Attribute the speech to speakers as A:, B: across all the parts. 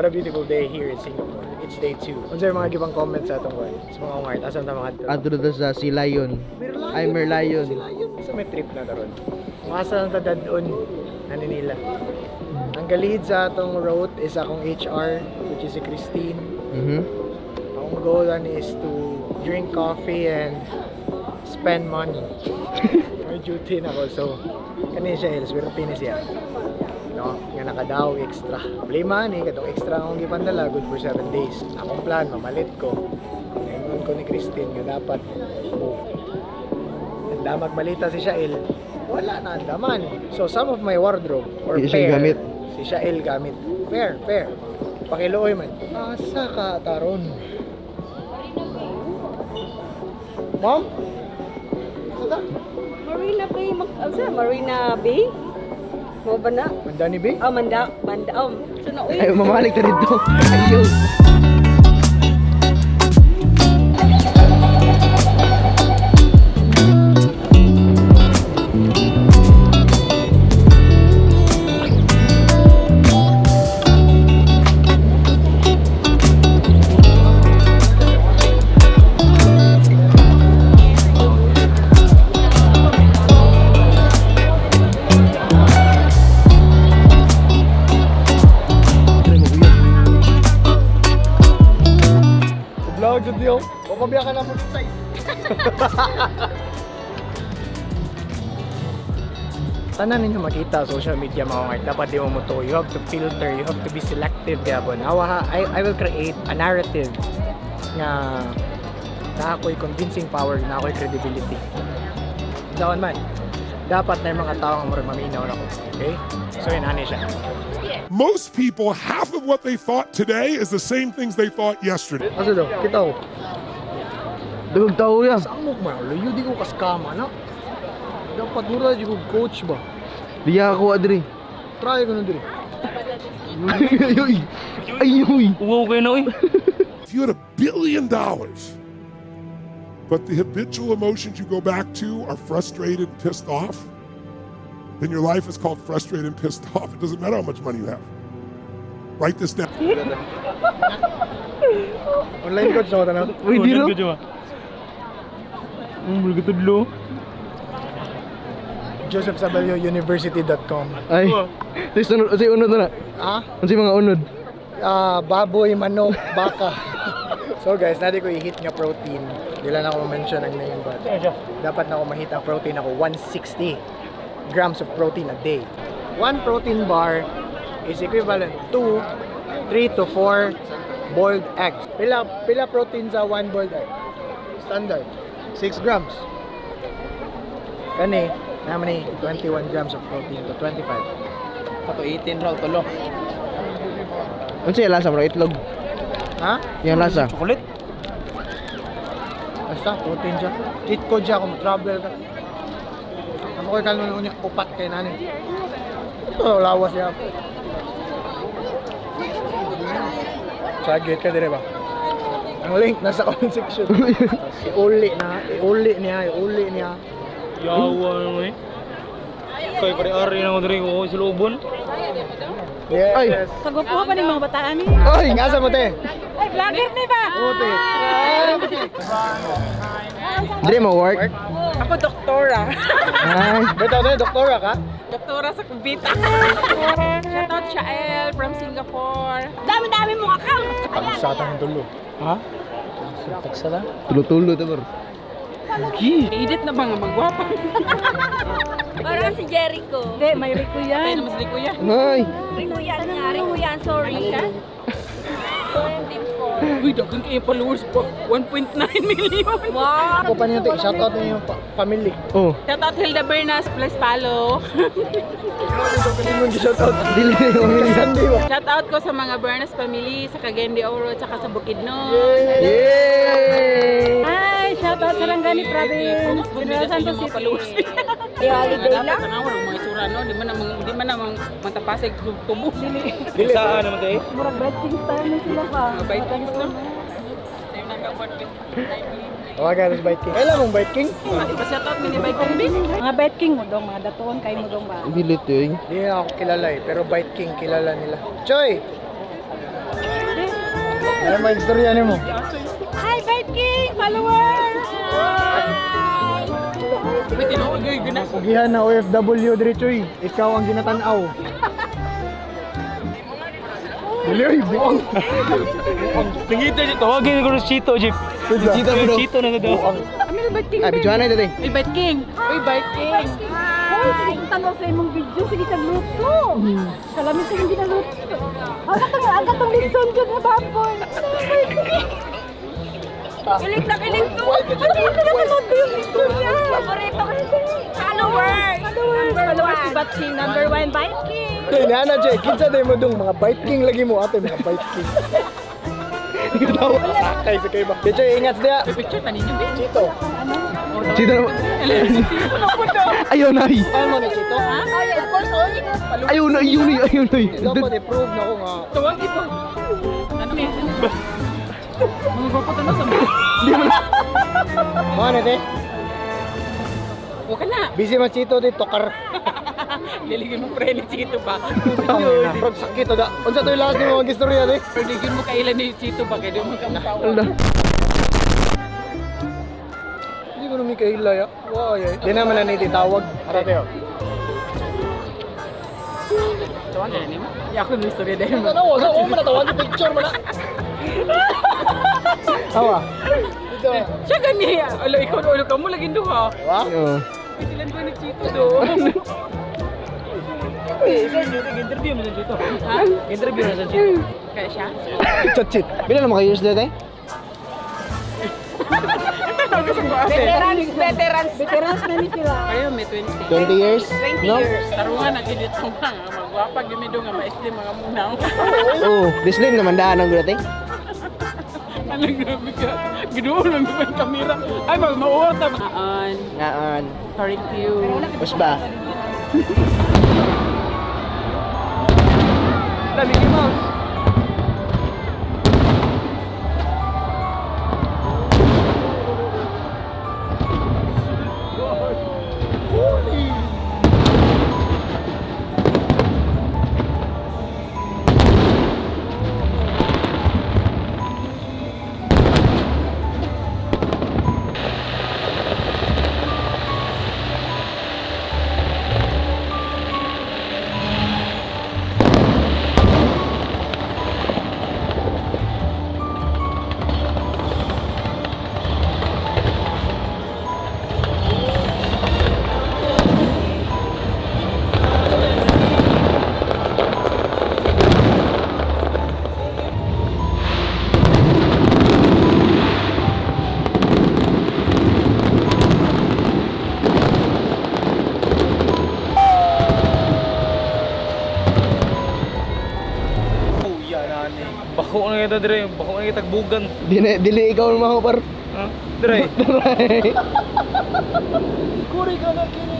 A: another beautiful day here in Singapore. It's day 2. Kung sa'yo mga gibang comments sa itong boy. Sa mga ungart, asan na mga
B: Adro na sa si Lion. Ay, Merlion.
A: Sila yun. Sa may trip na karon. Masa na tadadon. Ano nila. Ang galid sa itong road is akong HR, which is si Christine. Akong goal is to drink coffee and spend money. May duty na ako. So, kanin siya, swerte na siya. No? Nga nakadaw extra. Play money, katong extra akong gipandala, good for 7 days. Akong plan, mamalit ko. Ngayon ko ni Christine nga dapat damag malita si Shael, wala na andaman. So some of my wardrobe or
B: Di siya
A: pair,
B: gamit.
A: si Shael gamit. Fair. Pakiluoy man. Asa ka taron? Mom? Asa?
C: Marina Bay, Marina Bay? Mo ba na?
A: Mandani Bay?
C: Manda. Sino uy?
B: Ay, mamalik ka dito. Ayaw.
A: Vlog jud yo. O pabiya ka na mo size. Tanan ninyo makita social media mga art, dapat di mo to. You have to filter, you have to be selective gabon. I will create a narrative nga na ako'y convincing power, na ako'y credibility. Dawan man, dapat na yung mga tao nga murag maminaw na ko. Okay? So yun, ano siya.
D: Most people, half of what they thought today is the same things they thought yesterday.
A: Asa daw? Kita ko.
B: Dugog tao yan.
A: Saan mo kumalo? Yun di ko kaskama na. Dapat mura di ko coach ba?
B: Diya ako, Adri.
A: Try ko na diri.
B: Ayoy. Ayoy.
E: Uwaw kayo na, uy.
D: If you had $1 billion, but the habitual emotions you go back to are frustrated, pissed off, then your life is called frustrated and pissed off. It doesn't matter how much money you have. Write this down.
A: Online coach na ko tanaw.
B: Uy, di no?
E: Bulgatudlo.
A: josephsabellouniversity.com.
B: Ay. Sige, say unod na na.
A: Ah?
B: Ano si mga unod?
A: Baboy, manok, baka. So guys, nadi ko i-hit nga protein. Dila na ako ma-mention ang name but dapat na ako ma-hit ang protein ako 160 grams of protein a day. One protein bar is equivalent to 3 to 4 boiled eggs. Pila protein sa one boiled egg? Standard 6 grams. Kani naman ni 21 grams of protein to 25.
E: Kato 18 raw, tulo.
B: Ano siya lasa bro? Itlog.
A: Ha?
B: Yung lasa.
E: Chocolate.
A: Basta, protein siya. Cheat code siya kung travel ka. Ano ko kalunod niya, upat kay nani. Ito, lawas niya. Sagit ka dire ba? Ang link nasa comment section. Iuli niya.
E: Yawa naman eh. Kaya pare-ari na ko diri ko sa lubon.
A: Yes.
B: Ay.
C: Kagupo pa ni mga bataan ni.
A: Ay, ngasa mo te?
C: Ay, vlogger ni ba?
A: Puti.
B: Dre mo work?
C: Ako doktora.
B: Ay.
A: Beto na, doktora ka?
C: Doktora sa kumbita. Shoutout Shael from Singapore. Dami-dami mong account.
A: Pagsatan yung tulo.
E: Ha? Tagsala?
B: Tulo-tulo to bro.
C: Edit na mga magwapa. Parang si Jericho. Hindi, may Rico yan. Kaya naman si Rico yan.
B: Ay.
C: Rico yan, sorry. Uy, dagang kayo followers po. 1.9 million. Wow!
A: Ako pa niyo te, shoutout niyo yung family.
B: Oh.
C: Shoutout Hilda Bernas plus follow.
A: Hindi shoutout.
B: Dili na yung mamili.
A: Sunday ba?
C: Shoutout ko sa mga Bernas family sa Cagayan de Oro tsaka sa Bukidnon.
B: Yay!
C: Hi! Shoutout sa Langani Province. General Santos City. Holiday lang. Tanawar mga itsura no, di man namang matapasig tubo.
E: Saan naman tayo?
C: Murag betting style na sila pa. Betting style.
A: Oh, guys, Bite King. Kailan mong Bite King?
C: Shoutout mini Viking din. Mga Bet King mo dong, mga datuon kayo mo dong ba?
B: Dili to eh.
A: Hindi na ako kilala eh, pero Bite King kilala nila. Choy! Ano may istorya nimo?
C: Hi, Bite King! Followers! May tinuod yung gina.
A: Pugihan na OFW diri choy. Ikaw ang ginatanaw. Dili buong.
E: Nangita siya, tawagin ko ng Chito, Jeep.
B: Chito, bro.
E: Chito na daw.
C: Kami na Bite King.
B: Ah, bidyohan na ito eh.
C: Uy, Bite King! Uy, Bite King! Hoy, sige tanong sa imong video, sige kagluto. Salamin sa hindi naluto. Agad ang litson dyan na baboy. Kilig na kilig to. Ano yung pinapanood ko yung litson niya? Paborito ko siya. Followers! Followers si Bite King. Number 1, Bite King.
A: Nana Jay, kinsa day mo dong mga Bite King lagi mo ato mga Bite King. Sakay sa kay ba. Choy ingat dia.
C: Picture pa ninyo, bitch.
A: Chito.
B: Chito na. Ayaw na eh.
A: Ano ni Chito?
C: Ha? Ay, of course, only.
B: Ayaw na, ayaw na, ayaw na eh.
A: Dapat i-prove na ko nga.
C: Tuwag ito. Ano yan? Mga gwapo na sa mga.
A: Ano te?
C: Huwag ka na.
A: Busy man Chito dito kar.
C: Liligyan mo pre ni Chito pa.
A: Prog sakit da. Unsa to yung last nimo ang istorya de?
C: Liligyan mo kailan ni Chito pa kaya di mo kamatawa.
B: Ala.
A: Hindi ko namin kahila ya. Wow, ya. Di naman na nititawag. Arateo.
C: Tuwag ka na mo? Ako may istorya dahil mo.
A: Ano, sa ko man tawag picture mo na. Tawa. Dito.
C: Siya ganiya. Alo, ikaw na ulo ka mo. Laging duha.
A: Wa?
B: Oo.
C: Isilan ko ni Chito do.
E: Interview mo sa Chito.
C: Ha?
E: Interview na sa Chito.
C: Kaya siya?
A: Chachit.
B: Bila naman kayo years dito eh?
C: Veterans na ni sila. Kayo may 20.
B: 20 years?
C: 20
B: No?
C: years. Tarungan na ginit mo nga. Magwapag gimido nga maislim mga munaw.
B: Oo. Dislim naman daan ang gulat eh.
C: Ano grabe ka? Ginuon lang naman kamera. Ay, mag-mauwat na. Aan.
B: Ngaan.
C: Thank you.
B: Mas ba?
A: Wala, Mickey Mouse.
E: Bako na kita dire, bako na kita tagbugan.
B: Dili ikaw naman ako par.
E: Ha? Dire.
A: Kuri ka na kini.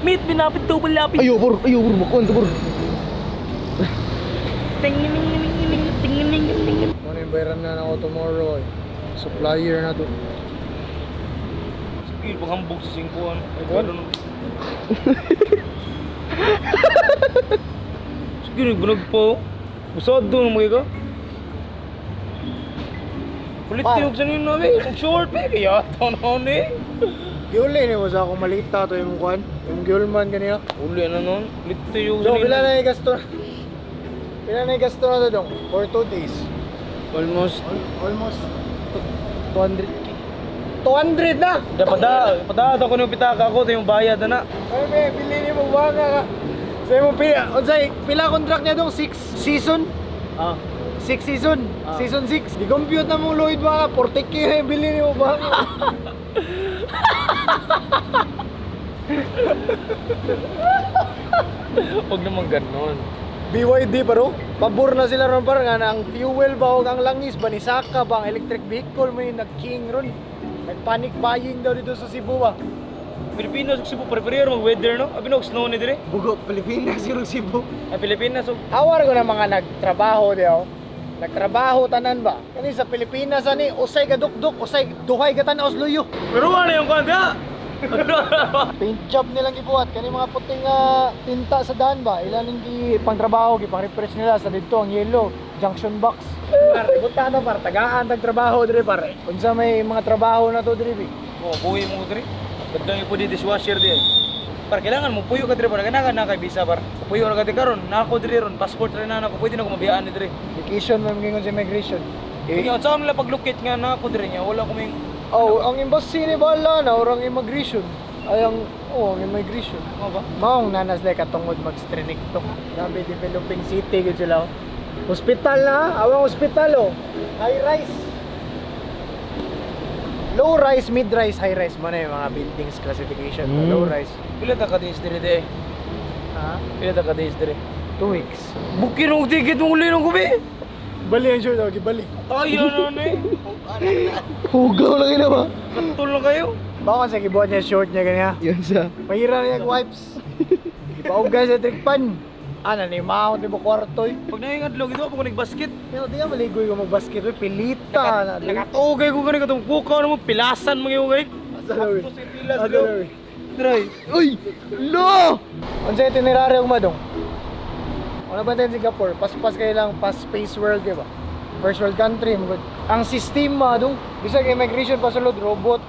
E: Meet binapit to balapit.
B: Ayaw por, bakon to por.
A: Ano yung bayaran na ako tomorrow eh. Supplier na to.
E: Sige, paghambog sa singkuhan. Ay,
A: What?
E: gano'n. Sige, nagbunag po. Busod doon, mga ka. Kulit
A: Pa.
E: tiyog sa nyo na, be. Ang short, be. Kaya ito na, eh.
A: Giuli ni mo sa akong malita to yung kwan. Yung giulman kanina.
E: Uli na nun. Kulit tiyog sa
A: So,
E: nyo.
A: pila na yung gasto? Pila na yung gasto na to dong? For 2 days.
E: Almost.
A: Almost 200k. 200 na!
E: Padada ko ng pitaka ko, ito yung bayad na.
A: Ay, be, pili ni mo baka ka. Sa'yo mo pila. Unsay, pila contract niya dong? 6 season?
E: Ah.
A: 6 season? Season 6. Di-compute na mo Lloyd baka. 40k na yung bili ni mo baka.
E: Huwag naman ganon.
A: BYD paro. Pabor na sila ron par nga na ang fuel ba o ang langis ba ni Saka ba ang electric vehicle mo yung nag-king ron. Nag-panic buying daw dito sa Cebu ba.
E: Pilipinas, Cebu, prepare mag-weather, no? Abi, no, snow ni dire.
A: Bugo, Pilipinas yung Cebu.
E: Ay, Pilipinas, so.
A: Awar ko na mga nagtrabaho diyo. Nagtrabaho tanan ba? Kani sa Pilipinas ani usay gadukduk, usay duhay gatanaos luyo.
E: Pero ano yung kanda?
A: Paint job nilang gibuhat kani mga puting tinta sa daan ba? Ilan hindi pangtrabaho, gipang refresh nila sa dito ang yellow. junction box. Pare, buta na par, tagaan tag trabaho dire pare. Unsa may mga trabaho na to dire bi?
E: Oh, buhi mo diri. Dagdag po di dishwasher di. Par kailangan mo puyo ka diri para kana na kay visa par. Puyo ra ka di karon, na ako diri ron, passport ra na ako, pwede na ko mabiyaan ni diri.
A: Vacation man gingon sa immigration.
E: Inyo sa nila paglukit nga na ako diri nya, wala ko may
A: Oh, ang embassy ni bala na orang immigration. Ay ang ang immigration.
E: ano ba?
A: Maong nanas na katungod mag-strenecto. Sabi developing city gud sila. Hospital na, awang hospital oh. High rise. Low rise, mid rise, high rise mo na yung mga buildings classification. Low rise.
E: Pila ta ka days diri di.
A: Ha?
E: Pila ta ka days diri.
A: 2 weeks.
E: Bukin og ticket mo uli nung kubi.
A: Bali ang short, okay, bali.
E: Ay, ano eh.
B: Hugaw lang ina ba?
E: Katul na kayo.
A: Baka sa kibuhat niya short niya ganyan.
B: Yan sa.
A: Mahira niya wipes. Ipauga sa trikpan. Ano ni mao di mo kwarto eh.
E: Pag nangingadlog ito, ako nagbasket.
A: Pero di ka maligoy ko magbasket eh. Pilita na.
E: Nakatugay ko ganun katong kukaw na mo, pilasan mo yung ganun.
A: Asalawi.
E: Pilas ko.
A: Asalawi.
E: Try.
B: Uy! Lo!
A: Ano sa itinerary ang madong? Ano ba tayo Singapore? Pas kayo lang, pas space world, di ba? First world country. Ang sistema dong, bisag immigration pasulod, robot.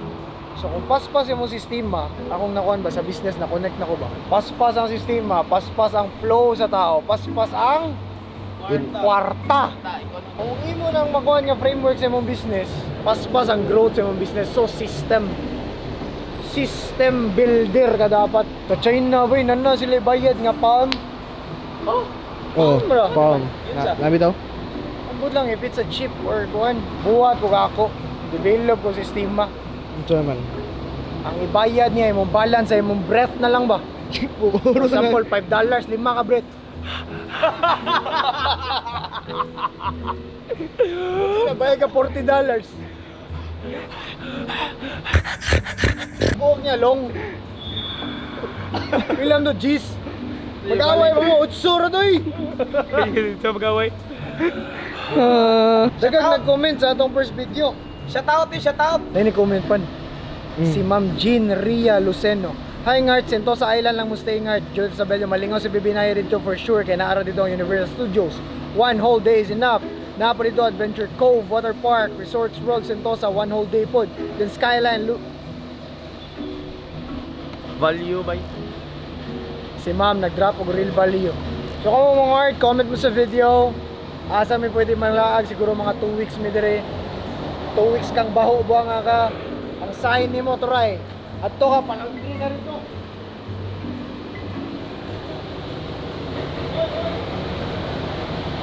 A: So kung paspas yung sistema, akong nakuhan ba sa business, na-connect na ko ba? Paspas ang sistema, paspas ang flow sa tao, paspas ang kwarta. Kung imo nang makuha nga framework sa imong business, paspas ang growth sa imong business. So system builder ka dapat. Sa China boy, nana sila bayad nga palm.
B: Oh,
A: bro.
B: palm. Labi daw?
A: Ambot lang if it's a chip or kuan, buhat ko ako. Develop ko sistema.
B: Ito naman.
A: Ang ibayad niya imong balance sa imong breath na lang ba? For example, $5, 5 ka breath. Nabayad ka $40. Buhok niya long. Ilan do G's? Mag-away mo, 8 ra doy.
E: Sa mag-away.
A: Dagang nag-comment sa atong first video.
E: Shout out eh, shout out.
A: Dahil ni-comment pan. Si Ma'am Jean Ria Luceno. Hi Ngart, Sentosa Island lang mo stay Ngart. Judith Sabello, malingaw si Bibinay dito for sure. Kaya naara dito ang Universal Studios. 1 whole day is enough. Napa dito Adventure Cove, Water Park, Resorts World, Sentosa, 1 whole day pod. Then Skyline,
E: Value by.
A: si Ma'am nag-drop og real value. So kung mga Ngart, comment mo sa video. Asa may pwede malaag, siguro mga 2 weeks mi dire. 2 weeks kang baho buang ka. Ang sign nimo try. At to ka palangti na rito.